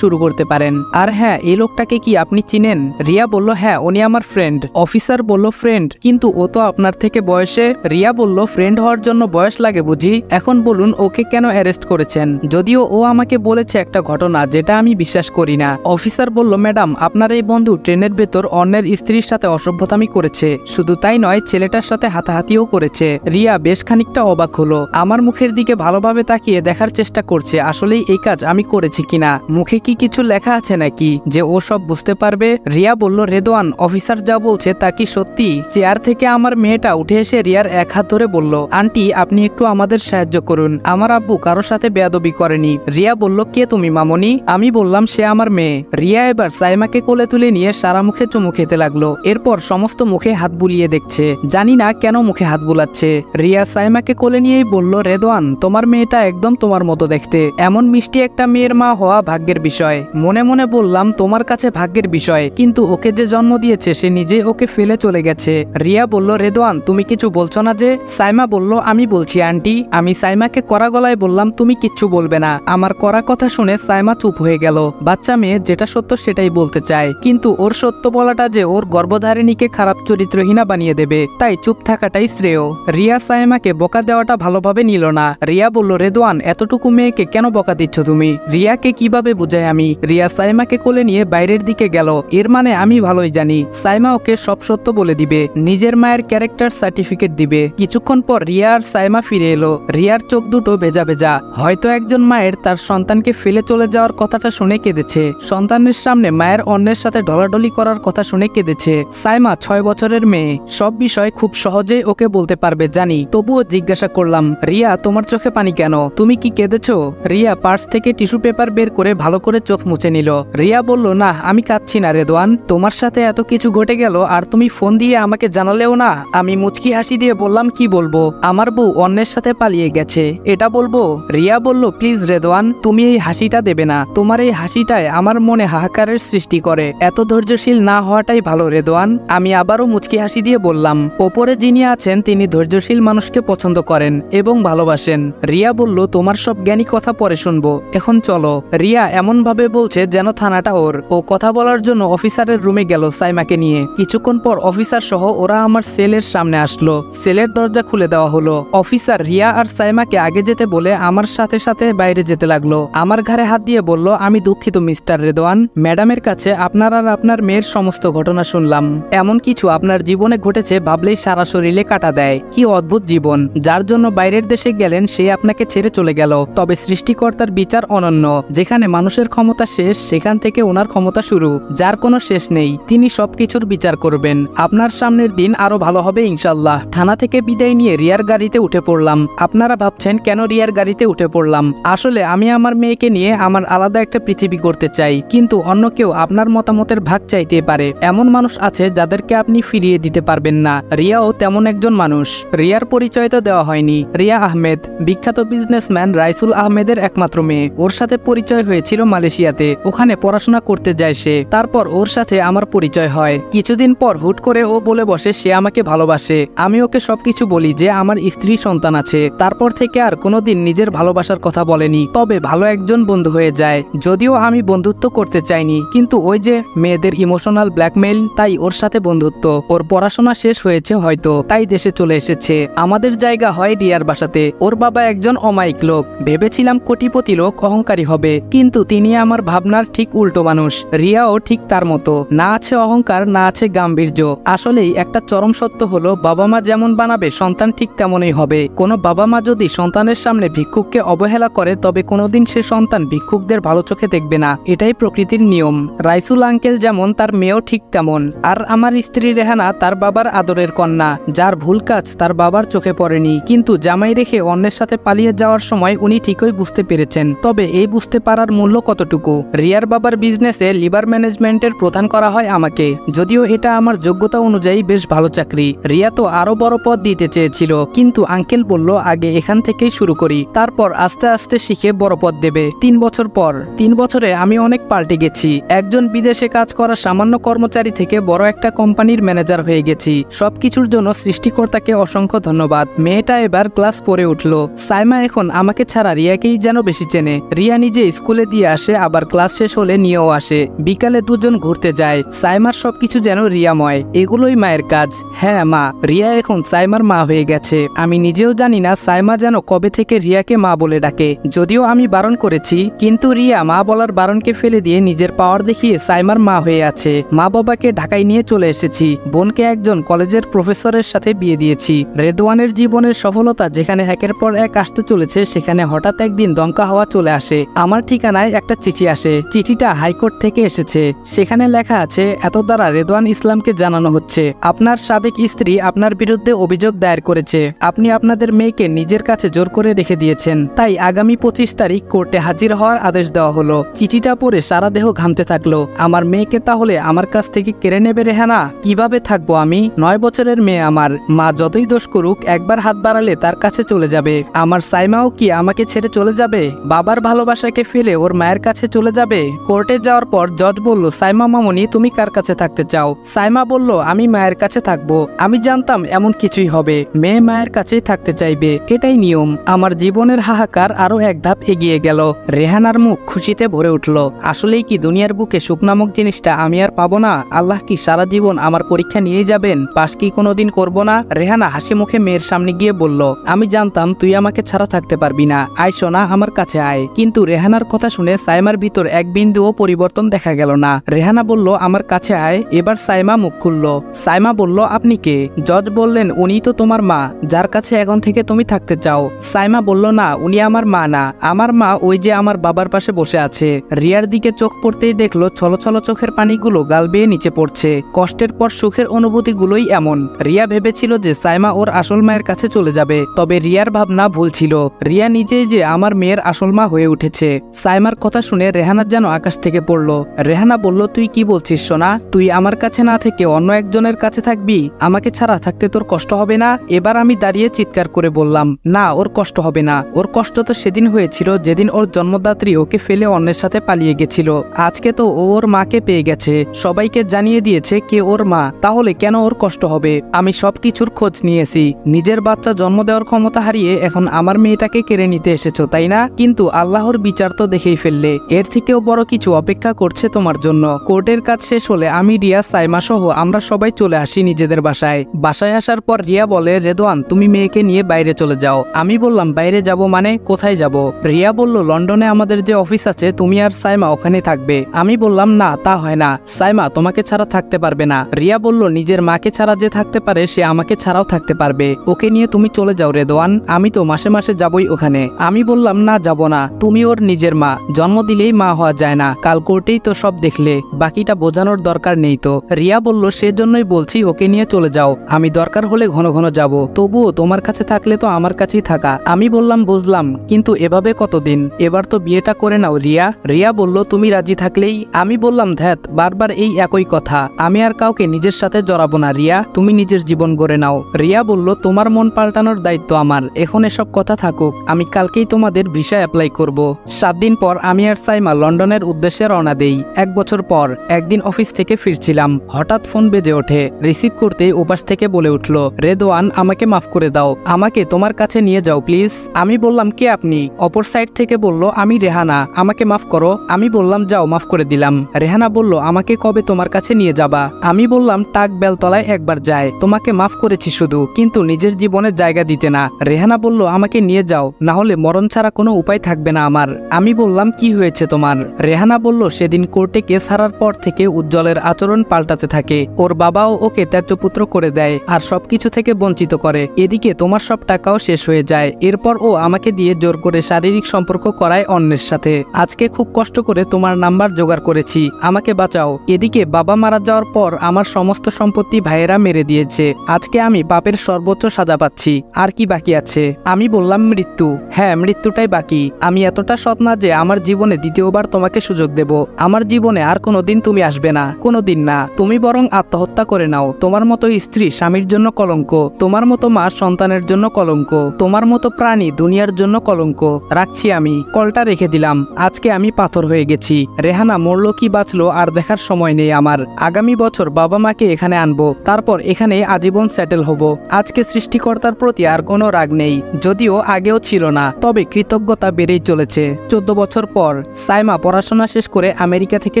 শুরু করতে পারেন। আর হ্যাঁ, এই লোকটাকে কি আপনি চিনেন? রিয়া বলল, হ্যাঁ উনি আমার ফ্রেন্ড। অফিসার বলল, ফ্রেন্ড? কিন্তু ও তো আপনার থেকে বয়সে। রিয়া বলল, ফ্রেন্ড হওয়ার জন্য বয়স লাগে বুঝি? এখন বলুন ওকে কেন অ্যারেস্ট করেছেন? যদিও ও আমাকে বলেছে একটা ঘটনা যেটা আমি বিশ্বাস করি না। অফিসার বলল, ম্যাডাম আপনার এই বন্ধু ট্রেনের ভেতর অন্যের স্ত্রীর সাথে অসভ্যতামি করেছে। শুধু তাই নয়, ছেলেটার সাথে হাতাহাতিও করেছে। রিয়া বেশ খানিকটা অবাক হলো, আমার মুখের দিকে ভালোভাবে তাকিয়ে দেখার চেষ্টা করছে আসলেই এই কাজ আমি করেছি কিনা, মুখে কি কিছু লেখা আছে নাকি যে ও সব বুঝতে পারবে। রিয়া বলল, রেদওয়ান, অফিসার যা বলছে তা কি সত্যি? চেয়ার থেকে আমার মেয়েটা উঠে এসে রিয়ার এক হাত ধরে বলল, আন্টি আপনি একটু আমাদের সাহায্য করুন, আমার আব্বু কারোর সাথে বেয়াদবি করেনি। রিয়া বলল, কে তুমি মামনি? আমি বললাম, সে আমার মেয়ে। রিয়া এবার সাইমাকে কোলে তুলে নিয়ে সারা মুখে চুমু খেতে লাগলো। এরপর সমস্ত মুখে হাত বুলিয়ে দেখছে, জানি না কেন মুখে হাত বুলাচ্ছে। রিয়া সাইমাকে কোলে নিয়েই বলল, রেদওয়ান, তোমার মেয়েটা একদম তোমার মতো দেখতে, এমন মিষ্টি একটা মেয়ের মা হওয়া ভাগ্যের বিষয়। মনে মনে বললাম, তোমার কাছে ভাগ্যের বিষয়, কিন্তু ওকে যে জন্ম দিয়েছে সে নিজেই ওকে ফেলে চলে গেছে। রিয়া বলল, রেদওয়ান তুমি কিছু বলছো না যে? সাইমা বলল, আমি বলছি আন্টি। আমি সাইমাকে কড়া গলায় বললাম, তুমি কিচ্ছু বলবে না। আমার কড়া কথা শুনে সাইমা চুপ হয়ে গেল। বাচ্চা মেয়ে যেটা সত্য সেটাই বলতে চায়, কিন্তু ওর সত্য বলাটা যে ওর গর্ভধারিণীকে খারাপ চরিত্রহীনা বানিয়ে দেবে, তাই চুপ থাকাটাই শ্রেয়। রিয়া সাইমাকে বকা দেওয়াটা ভালোভাবে নিল না। রিয়া বলল, রেদওয়ান, এতটুকু মেয়েকে কেন বকা দিচ্ছ তুমি? রিয়াকে কিভাবে বুঝাই আমি? রিয়া সাইমাকে কোলে নিয়ে বাইরের দিকে গেল। এর মানে আমি ভালোই জানি সাইমা ওকে সব সত্য বলে দিবে, নিজের মায়ের ক্যারেক্টার সার্টিফিকেট দিবে। কিছুক্ষণ পর রিয়া আর সাইমা ফিরে এলো। রিয়ার চোখ দুটো ভেজা ভেজা। হয়তো একজন মায়ের তার সন্তানকে ফেলে চলে যাওয়ার কথাটা শুনে কেঁদেছে, সন্তানের সামনে মায়ের অন্যের সাথে ঢলাঢলি করার কথা শুনে কেঁদেছে। সাইমা 6 বছরের মেয়ে, সব বিষয় খুব সহজেই ওকে বলতে পারবে জানি, তবুও জিজ্ঞাসা করলাম, রিয়া তোমার চোখে পানি কেন? তুমি কি কেঁদেছো? রিয়া পার্স থেকে টিস্যু পেপার বের করে ভালো করে চোখ মুছে নিল। রিয়া বলল, না আমি কাঁদছি না রেদওয়ান, তোমার সাথে এত কিছু ঘটে গেল আর তুমি ফোন দিয়ে আমাকে জানালেও না। আমি মুচকি হাসি দিয়ে বললাম, কি বলবো? আমার বউ অন্যের সাথে পালিয়ে গেছে, এটা বলবো? রিয়া বলল, প্লিজ রেদওয়ান, তুমি এই হাসিটা দেবে না, তোমার এই হাসিটায় আমার মনে হাহাকারের সৃষ্টি করে। এত ধৈর্যশীল না হওয়াটাই ভালো রেদওয়ান। আমি আবারও মুচকি হাসি দিয়ে বললাম, ওপরে যিনি আছেন তিনি ধৈর্যশীল মানুষকে পছন্দ করেন এবং ভালোবাসেন। রিয়া বলল, তোমার সব জ্ঞানী কথা পরে শুনবো, এখন চলো। রিয়া এমন ভাবে বলছে যেন থানাটা ওর। ও কথা বলার জন্য অফিসারের রুমে গেল সাইমাকে নিয়ে। কিছুক্ষণ পর অফিসার সহ ওরা আমার সেলের সামনে আসলো। সেলের দরজা খুলে দেওয়া হলো। অফিসার রিয়া আর সাইমাকে আগে যেতে বলে আমার সাথে সাথে বাইরে যেতে লাগলো। আমার ঘাড়ে হাত দিয়ে বলল, আমি দুঃখিত মিস্টার রেদওয়ান, ম্যাডামের কাছে আপনার আর আপনার মেয়ের সমস্ত ঘটনা শুনলাম। এমন কিছু আপনার জীবনে ঘটেছে ভাবলেই সারা শরীরে কাটা দেয়। কি অদ্ভুত জীবন, যার জন্য বাইরের দেশে গেলেন সে আপনাকে ছেড়ে চলে গেল। তবে সৃষ্টিকর্তার বিচার অনন্য, যেখানে মানুষের ক্ষমতা শেষ সেখান থেকে ওনার ক্ষমতা শুরু, যার কোনো শেষ নেই। তিনি সবকিছুর বিচার করবেন। আপনার সামনের দিন আরো ভালো হবে ইনশাল্লাহ। থানা থেকে বিদায় নিয়ে রিয়ার গাড়িতে উঠে পড়লাম। আপনারা ভাবছেন কেন রিয়ার গাড়িতে উঠে পড়লাম? আসলে আমি আমার মেয়েকে নিয়ে আমার আলাদা একটা পৃথিবী করতে চাই, কিন্তু অন্য কেউ আপনার মতামতের ভাগ চাইতে পারে। এমন মানুষ আছে যাদেরকে আপনি ফিরিয়ে দিতে পারবেন না। রিয়াও তেমন একজন মানুষ। রিয়ার পরিচয় তো দেওয়া হয়নি। রিয়া আহমেদ, বিখ্যাত বিজনেসম্যান রাইসুল আহমেদের একমাত্র মেয়ে। ওর সাথে পরিচয় হয়েছিল মালয়েশিয়াতে, ওখানে পড়াশোনা করতে যায় সে। তারপর ওর সাথে আমার পরিচয় হয়। কিছুদিন পর হুট করে ও বলে বসে সে আমাকে ভালোবাসে। আমি ওকে সবকিছু বলি যে আমার স্ত্রী সন্তান আছে। তারপর থেকে আর কোনোদিন নিজের ভালোবাসার কথা বলেনি, তবে ভালো একজন বন্ধু হয়ে যায়। যদিও আমি বন্ধুত্ব করতে চাইনি, কিন্তু ওই যে মেয়েদের ইমোশনাল ব্ল্যাকমেইল, তাই ওর সাথে বন্ধুত্ব। ওর পড়াশোনা শেষ হয়েছে হয়তো, তাই দেশে চলে এসেছে। আমাদের জায়গা হয় রিয়ার বাসাতে। ওর বাবা একজন অমায়িক লোক। ভেবেছিলাম কোটিপতি লোক, অহংকারী হবে, কিন্তু তিনি আমার ভাবনার ঠিক উল্টো মানুষ। রিয়াও ঠিক তার মতো, না আছে অহংকার, না আছে গাম্ভীর্য। আসলেই একটা চরম সত্য হলো, বাবা মা যেমন বানাবে সন্তান ঠিক তেমনই হবে। কোনো বাবা মা যদি সন্তানের সামনে ভিক্ষুককে অবহেলা করে তবে কোনোদিন সে সন্তান ভিক্ষুকদের ভালো চোখে দেখবে না। এটাই প্রকৃতির নিয়ম। রাইসুল আঙ্কেল যেমন, তার মেয়েও ঠিক তেমন। আর আমার স্ত্রী রেহানা তার বাবার আদরের কন্যা, যার ভুল কাজ তার বাবার চোখে পড়েনি, কিন্তু জামাই রেখে অন্যের সাথে পালিয়ে যাওয়ার সময় উনি ঠিকই বুঝতে পেরেছেন। তবে এই বুঝতে পারার মূল্য কতটুকু? রিয়ার বাবার বিজনেসে লিভার ম্যানেজমেন্টের প্রধান করা হয় আমাকে, যদিও এটা আমার যোগ্যতা অনুযায়ী বেশ ভালো চাকরি। রিয়া তো আরো বড় পদ দিতে চেয়েছিল, কিন্তু আঙ্কেল বলল আগে এখান থেকেই শুরু করি, তারপর আস্তে আস্তে শিখে বড় পদ দেবে। 3 বছর পর, 3 বছরে আমি অনেক পাল্টে গেছি। একজন বিদেশে কাজ করা সামান্য কর্মচারী থেকে বড় একটা কোম্পানির ম্যানেজার হয়ে গেছি। সবকিছুর জন্য সৃষ্টিকর্তাকে অসংখ্য ধন্যবাদ। মেয়েটা এবার ক্লাস 4-এ উঠলো। সাইমা এখন আমাকে ছাড়া রিয়াকেই যেন বেশি চেনে। রিয়া নিজে স্কুলে দিয়ে আসে, আবার ক্লাস শেষ হলে নিয়েও আসে। বিকালে দুজন ঘুরতে যায়। সাইমার সবকিছু যেন রিয়াময়। এগুলোই মায়ের কাজ। হ্যাঁ মা, রিয়া এখন সাইমার মা হয়ে গেছে। আমি নিজেও জানি না সাইমা যেন কবে থেকে রিয়াকে মা বলে ডাকে, যদিও আমি বারণ করেছি, কিন্তু রিয়া মা বলার বারণকে ফেলে দিয়ে নিজের পাওয়ার দেখিয়ে সাইমার মা হয়ে আছে। মা বাবাকে ঢাকায় নিয়ে চলে এসেছি। বোনকে একজন কলেজের প্রফেসরের সাথে বিয়ে দিয়েছি। রেদওয়ানের জীবনের সফলতা যেখানে একের পর এক আসতে চলেছে, সেখানে হঠাৎ একদিন দমকা হাওয়া চলে আসে। আমার ঠিকানায় একটা চিঠি আসে। চিঠিটা হাইকোর্ট থেকে এসেছে। সেখানে লেখা আছে, এত দ্বারা রেদওয়ান ইসলামকে জানানো হচ্ছে আপনার সাবেক স্ত্রী আপনার বিরুদ্ধে অভিযোগ দায়ের করেছে। আপনি আপনাদের মেয়েকে নিজের কাছে জোর করে রেখে দিয়েছেন, তাই আগামী 25 তারিখ কোর্টে হাজির হওয়ার আদেশ দেওয়া হলো। চিঠিটা পড়ে সারা দেহ ঘামতে থাকলো। আমার মেয়েকে তাহলে আমার কাছ থেকে কেড়ে নেবে রেহানা? কিভাবে থাকবো আমি? 9 বছরের মেয়ে আমার। মা যতই দোষ করুক, একবার হাত বাড়ালে তার কাছে চলে যাবে। আমার সাইমাও কি আমাকে ছেড়ে চলে যাবে? বাবার ভালোবাসাকে ফেলে ওর মায়ের কাছে চলে যাবে? কোর্টে যাওয়ার পর জজ বলল, সাইমা মামুনি তুমি কার কাছে থাকতে চাও? সাইমা বলল, আমি মায়ের কাছে থাকবো। আমি জানতাম এমন কিছুই হবে, মেয়ে মায়ের কাছেই থাকতে চাইবে, এটাই নিয়ম। আমার জীবনের হাহাকার আরো এক ধাপ এগিয়ে গেল। রেহানার মুখ খুশিতে ভরে উঠল। আসলেই কি দুনিয়ার বুকে সুখ নামক জিনিসটা আমি আর পাবো না? আল্লাহ কি সারা জীবন আমার পরীক্ষা নিয়ে যাবেন? পাশ কি কোনোদিন করবো না? রেহানা হাসি মুখে মেয়ের সামনে গিয়ে বলল, আমি জানতাম তুই আমাকে ছাড়া থাকতে পারবি না। আয় সোনা, আমার কাছে আয়। কিন্তু রেহানার কথা শুনে সাইমার ভিতর এক বিন্দুও পরিবর্তন দেখা গেল না। রেহানা বলল, আমার কাছে আয়। এবার সাইমা মুখ খুলল। সাইমা বলল, আপনি কে? জজ বললেন, উনি তো তোমার মা, যার কাছে এখন থেকে তুমি থাকতে চাও। সাইমা বলল, না, উনি আমার মা না। আমার মা ওই যে আমার বাবার পাশে বসে আছে। রিয়ার দিকে চোখ পড়তেই দেখলো ছলছল চোখের পানিগুলো গাল বেয়ে নিচে পড়ছে। কষ্টের পর সুখের অনুভূতিগুলোই এমন। রিয়া ভেবেছিল যে সাইমা ওর আসল মায়ের কাছে চলে যাবে, তবে রিয়ার ভাবনা ভুল ছিল। রিয়া নিজেই যে আমার মেয়ের আসল মা হয়ে উঠেছে। সাইমার কথা শুনে রেহানা যেন আকাশ থেকে পড়ল। রেহানা বলল, তুই কি বলছিস সোনা? তুই আমার কাছে না থেকে অন্য একজনের কাছে থাকবি? আমাকে ছাড়া থাকতে তোর কষ্ট হবে না? এবার আমি দাঁড়িয়ে চিৎকার করে বললাম, না, ওর কষ্ট হবে না। ওর কষ্ট তো সেদিন হয়েছিল যেদিন ওর জন্মদাত্রী ওকে ফেলে অন্যের সাথে পালিয়ে গেছিল। আজকে তো ও ওর মাকে পেয়ে গেছে, সবাইকে জানিয়ে দিয়েছে কে ওর মা, তাহলে কেন ওর কষ্ট হবে? আমি সবকিছুর খোঁজ নিয়েছি। নিজের বাচ্চা জন্ম দেওয়ার ক্ষমতা হারিয়ে এখন আমার মেয়েটাকে কেড়ে নিতে এসেছো, তাই না? কিন্তু আল্লাহর বিচার তো দেখেই ফেললে। এর থেকেও বড় কিছু অপেক্ষা করছে তোমার জন্য। কোর্টের কাজ শেষ হলে আমি, রিয়া, সাইমা সহ আমরা সবাই চলে আসি নিজেদের বাসায়। বাসায় আসার পর রিয়া বলে, রেদওয়ান তুমি মেয়েকে নিয়ে বাইরে চলে যাও। আমি বললাম, বাইরে যাব মানে? কোথায় যাব? রিয়া বলল, লন্ডনে আমাদের যে অফিস আছে, তুমি আর সাইমা ওখানে থাকবে। আমি বললাম, না, তা হয় না। সাইমা তোমাকে ছাড়া থাকতে পারবে না। রিয়া বলল, নিজের মাকে ছাড়া যে থাকতে পারে সে আমাকে ছাড়াও থাকতে পারবে। ওকে নিয়ে তুমি চলে যাও রেদওয়ান, আমি তো মাসে মাসে যাবই ওখানে। আমি বললাম, না, যাব না। তুমি ওর নিজের মা, জন্ম দিলেই মা হওয়া যায় না। কাল কোর্টেই তো সব দেখলে, বাকিটা বোঝানোর দরকার নেই তো। রিয়া বলল, সেজন্যই বলছি ওকে নিয়ে চলে যাও। আমি দরকার হলে ঘন ঘন যাব, তবুও তোমার কাছে থাকলে তো আমার কাছেই থাকা। আমি বললাম, বুঝলাম, কিন্তু এভাবে কতদিন? এবার তো বিয়েটা করে নাও রিয়া। রিয়া বলল, তুমি রাজি থাকলেই। আমি বললাম, ধ্যাত, বারবার এই একই কথা। আমি আর কাউকে নিজের সাথে জড়াবো না রিয়া, তুমি নিজের জীবন গড়ে নাও। রিয়া বলল, তোমার মন পাল্টানোর দায়িত্ব আমার। এখন এসব কথা থাকুক, আমি কালকেই তোমাদের ভিসা অ্যাপ্লাই করব। 7 দিন পর আমি আর সাইমা লন্ডনের উদ্দেশ্যে রওনা দেই। 1 বছর পর একদিন অফিস থেকে ফিরছিলাম, হঠাৎ ফোন বেজে ওঠে। রিসিভ করতে ওপাশ থেকে বলে উঠল, রেদওয়ান আমাকে মাফ করে দাও, আমাকে তোমার কাছে নিয়ে যাও প্লিজ। আমি বললাম, কে আপনি? অপর সাইড থেকে বলল, আমি রেহানা, আমাকে মাফ করো। আমি বললাম, যাও, মাফ করে দিলাম। রেহানা বলল, আমাকে কবে তোমার কাছে নিয়ে যাবা? আমি বললাম, টাক বেলতলায় একবার যায়, তোমাকে মাফ করেছি শুধু, কিন্তু নিজের জীবনে জায়গা দিতে না। রেহানা বলল, আমাকে নিয়ে যাও, না হলে মরণ ছাড়া কোনো উপায় থাকবে না আমার। আমি বললাম, কি হয়েছে তোমার? রেহানা বলল, সেদিন কোর্টে কেস হারার পর থেকে উজ্জ্বলের আচরণ পাল্টাতে থাকে। ওর বাবাও ওকে ত্যায্যপুত্র করে দেয় আর সবকিছু থেকে বঞ্চিত করে। এদিকে তোমার সব টাকাও শেষ হয়ে যায়। এরপর ও আমাকে দিয়ে জোর করে শারীরিক সম্পর্ক করায় অন্যের সাথে। আজকে খুব কষ্ট করে তোমার নাম্বার জোগাড় করেছি, আমাকে বাঁচাও। এদিকে বাবা মারা যাওয়ার পর আমার সমস্ত সম্পত্তি ভাইয়েরা মেরে দিয়েছে। আজকে আমি পাপের সর্বোচ্চ সাজা পাচ্ছি। আর কি বাকি আছে? আমি বললাম, মৃত্যু। হ্যাঁ, মৃত্যুটাই বাকি। আমি এতটা সৎ না যে আমার জীবনে দ্বিতীয়বার তোমাকে সুযোগ দেব। আমার জীবনে আর কোনোদিন তুমি আসবে না, কোনোদিন না। তুমি বরং আত্মহত্যা করে নাও। তোমার মতো স্ত্রী স্বামীর জন্য কলঙ্ক, তোমার মতো মা সন্তানের জন্য কলঙ্ক, তোমার মতো প্রাণী দুনিয়ার জন্য কলঙ্ক। রাখছি আমি। কলটা রেখে দিলাম। আজকে আমি পাথর হয়ে গেছি। রেহানা মরলো কি বাঁচলো আর দেখার সময় নেই আমার। আগামী বছর বাবা মাকে এখানে আনবো, তারপর এখানে আজীবন সেটেল হব। আজকে সৃষ্টিকর্তার প্রতি আর কোনো রাগ নেই, যদিও আগেও ছিল না, তবে কৃতজ্ঞতা বেড়েই চলেছে। 14 বছর পর সাইমা পড়াশোনা শেষ করে আমেরিকা থেকে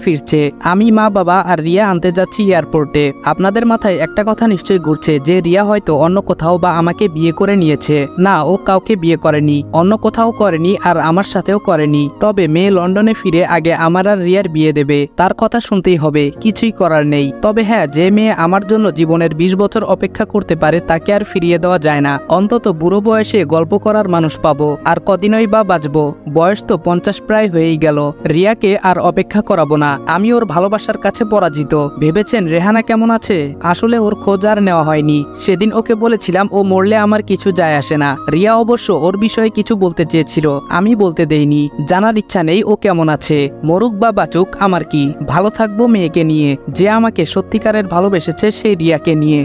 ফিরছে। আমি, মা, বাবা আর রিয়া আনতে যাচ্ছি এয়ারপোর্টে। আপনাদের মাথায় একটা কথা নিশ্চয়ই ঘুরছে যে রিয়া হয়তো অন্য কোথাও বা আমাকে বিয়ে করে নিয়েছে। না, ও কাউকে বিয়ে করেনি, অন্য কোথাও করেনি, আর আমার সাথেও করেনি। তবে মেয়ে লন্ডনে ফিরে আগে আমার আর রিয়ার বিয়ে দেবে, তার কথা শুনতেই হবে, কিছুই করার নেই। তবে হ্যাঁ, যে মেয়ে আমার জন্য জীবনের 20 বছর অপেক্ষা করতে পারে তাকে আর ফিরিয়ে দেওয়া যায় না। অন্তত বুড়ো বয়সে গল্প করার মানুষ পাবো। আর কদিনই কতই বা বাঁচবো, বয়স তো 50 প্রায় হয়েই গেল। রিয়াকে আর অপেক্ষা করাবো না, আমি ওর ভালোবাসার কাছে পরাজিত। ভেবেছেন রেহানা কেমন আছে? আসলে ওর খোঁজ আর নেওয়া হয়নি। সেদিন ওকে বলেছিলাম ও মরলে আমার কিছু যায় আসে না। রিয়া অবশ্য ওর বিষয়ে কিছু বলতে চেয়েছিল, আমি বলতে দেইনি। জানার ইচ্ছা নেই ও কেমন আছে। মরুক বা বাঁচুক আমার কি, ভালো থাকবো মেয়েকে নিয়ে, যে আমাকে সত্যিকারের ভালোবেসেছে সেই রিয়াকে নিয়ে।